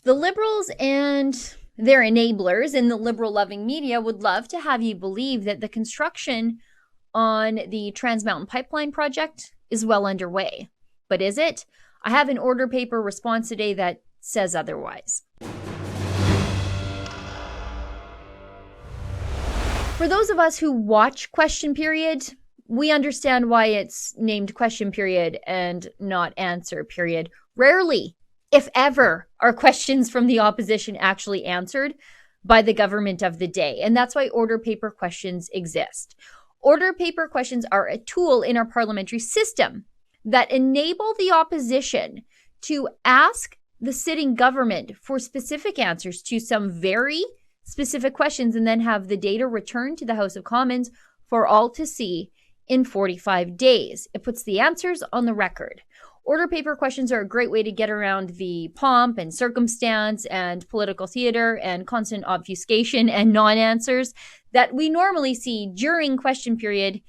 The Liberals and their enablers in the liberal-loving media would love to have you believe that the construction on the Trans Mountain Pipeline project is well underway. But is it? I have an order paper response today that says otherwise. For those of us who watch Question Period, we understand why it's named Question Period and not Answer Period. Rarely, if ever, are questions from the opposition actually answered by the government of the day. And that's why order paper questions exist. Order paper questions are a tool in our parliamentary system that enable the opposition to ask the sitting government for specific answers to some very specific questions and then have the data returned to the House of Commons for all to see in 45 days. It puts the answers on the record. Order paper questions are a great way to get around the pomp and circumstance and political theater and constant obfuscation and non-answers that we normally see during Question Period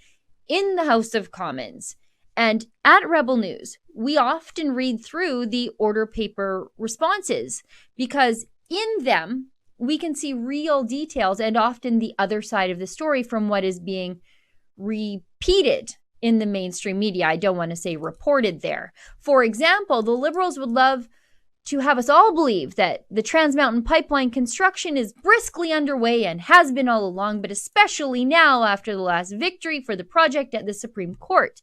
in the House of Commons. And at Rebel News, we often read through the order paper responses because in them, we can see real details and often the other side of the story from what is being repeated in the mainstream media. I don't want to say reported there. For example, the Liberals would love to have us all believe that the Trans Mountain Pipeline construction is briskly underway and has been all along, but especially now after the last victory for the project at the Supreme Court.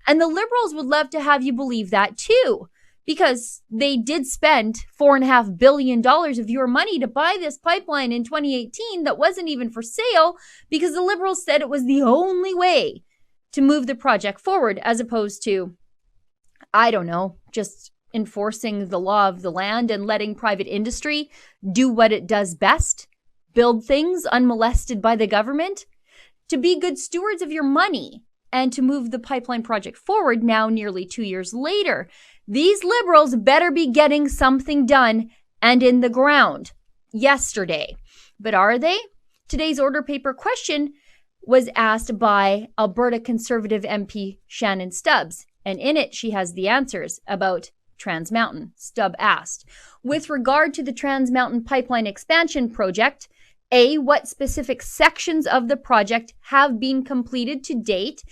And the Liberals would love to have you believe that too, because they did spend $4.5 billion of your money to buy this pipeline in 2018 that wasn't even for sale because the Liberals said it was the only way to move the project forward, as opposed to, I don't know, just enforcing the law of the land and letting private industry do what it does best, build things unmolested by the government, to be good stewards of your money and to move the pipeline project forward now nearly 2 years later. These Liberals better be getting something done and in the ground yesterday. But are they? Today's order paper question was asked by Alberta Conservative MP Shannon Stubbs, and in it she has the answers about Trans Mountain. Stubb asked, with regard to the Trans Mountain Pipeline expansion project, A, what specific sections of the project have been completed to date?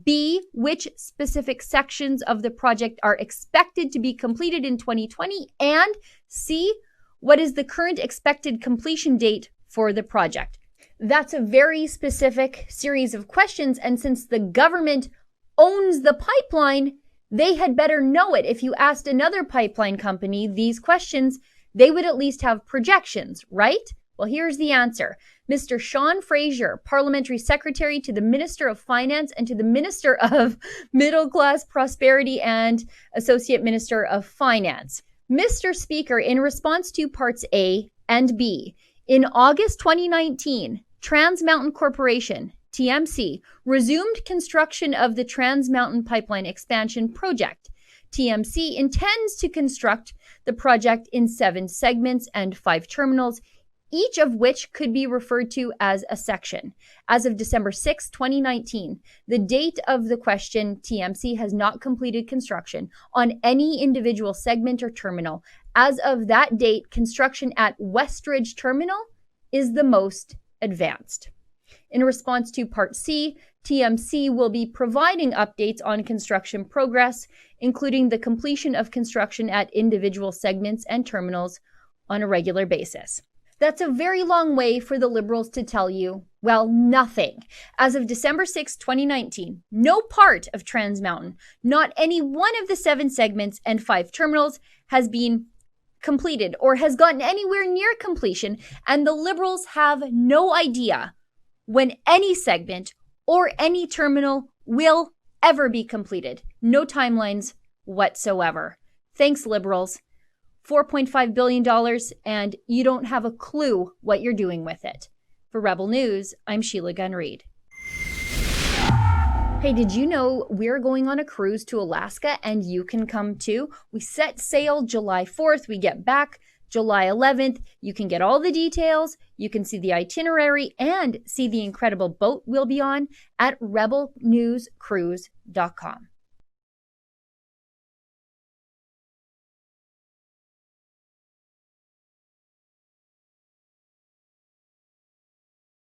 B, which specific sections of the project are expected to be completed in 2020? And C, what is the current expected completion date for the project? That's a very specific series of questions, and since the government owns the pipeline, they had better know it. If you asked another pipeline company these questions, they would at least have projections, right? Well, here's the answer. Mr. Sean Fraser, Parliamentary Secretary to the Minister of Finance and to the Minister of Middle Class Prosperity and Associate Minister of Finance. Mr. Speaker, in response to parts A and B, in August 2019, Trans Mountain Corporation, TMC, resumed construction of the Trans Mountain Pipeline expansion project. TMC intends to construct the project in 7 segments and 5 terminals, each of which could be referred to as a section. As of December 6, 2019, the date of the question, TMC has not completed construction on any individual segment or terminal. As of that date, construction at Westridge Terminal is the most advanced. In response to Part C, TMC will be providing updates on construction progress, including the completion of construction at individual segments and terminals on a regular basis. That's a very long way for the Liberals to tell you, well, nothing. As of December 6, 2019, no part of Trans Mountain, not any one of the 7 segments and 5 terminals has been completed or has gotten anywhere near completion, and the Liberals have no idea when any segment or any terminal will ever be completed. No timelines whatsoever. Thanks, Liberals. $4.5 billion, and you don't have a clue what you're doing with it. For Rebel News, I'm Sheila Gunn Reid. Hey, did you know we're going on a cruise to Alaska and you can come too? We set sail July 4th. We get back July 11th. You can get all the details. You can see the itinerary and see the incredible boat we'll be on at rebelnewscruise.com.